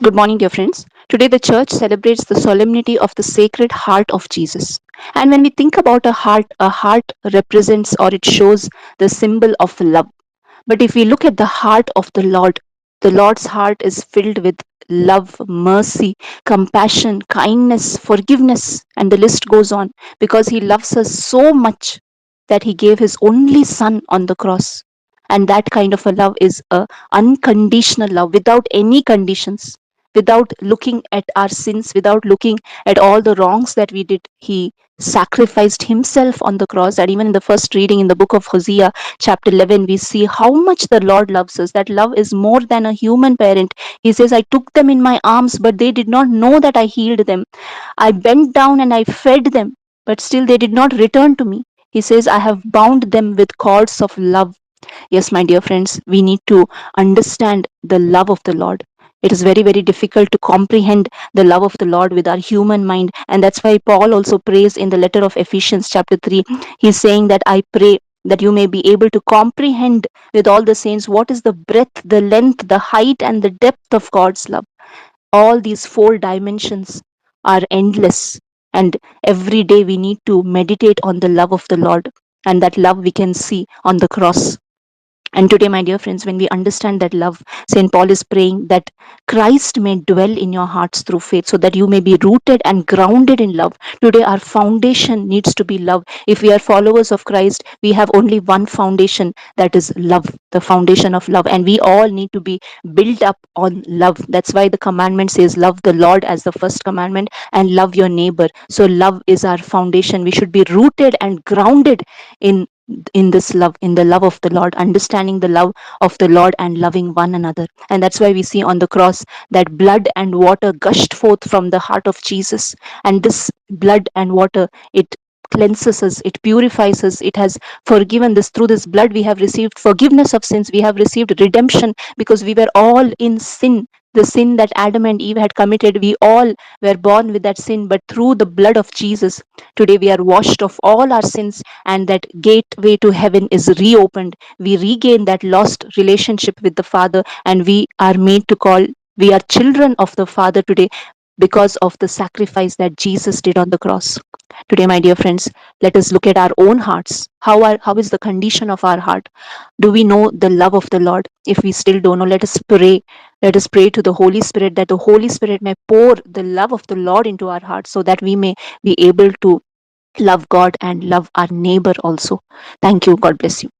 Good morning, dear friends. Today, the church celebrates the solemnity of the Sacred Heart of Jesus. And when we think about a heart represents or it shows the symbol of love. But if we look at the heart of the Lord's heart is filled with love, mercy, compassion, kindness, forgiveness, and the list goes on because He loves us so much that He gave His only Son on the cross. And that kind of a love is a unconditional love without any conditions, without looking at our sins, without looking at all the wrongs that we did. He sacrificed Himself on the cross. And even in the first reading in the book of Hosea, chapter 11, we see how much the Lord loves us. That love is more than a human parent. He says, I took them in my arms, but they did not know that I healed them. I bent down and I fed them, but still they did not return to me. He says, I have bound them with cords of love. Yes, my dear friends, we need to understand the love of the Lord. It is very, very difficult to comprehend the love of the Lord with our human mind. And that's why Paul also prays in the letter of Ephesians, chapter 3. He's saying that I pray that you may be able to comprehend with all the saints what is the breadth, the length, the height, and the depth of God's love. All these four dimensions are endless. And every day we need to meditate on the love of the Lord. And that love we can see on the cross. And today, my dear friends, when we understand that love, St. Paul is praying that Christ may dwell in your hearts through faith so that you may be rooted and grounded in love. Today, our foundation needs to be love. If we are followers of Christ, we have only one foundation, that is love, the foundation of love. And we all need to be built up on love. That's why the commandment says, love the Lord as the first commandment and love your neighbor. So, love is our foundation. We should be rooted and grounded in this love, in the love of the Lord, understanding the love of the Lord and loving one another. And that's why we see on the cross that blood and water gushed forth from the heart of Jesus. And this blood and water, it cleanses us, it purifies us, it has forgiven this. Through this blood we have received forgiveness of sins, we have received redemption, because we were all in sin. The sin that Adam and Eve had committed, we all were born with that sin. But through the blood of Jesus, today we are washed of all our sins, and that gateway to heaven is reopened. We regain that lost relationship with the Father, and we are made to call, we are children of the Father today because of the sacrifice that Jesus did on the cross. Today, my dear friends, let us look at our own hearts. How is the condition of our heart? Do we know the love of the Lord? If we still don't know, let us pray. Let us pray to the Holy Spirit that the Holy Spirit may pour the love of the Lord into our hearts so that we may be able to love God and love our neighbor also. Thank you. God bless you.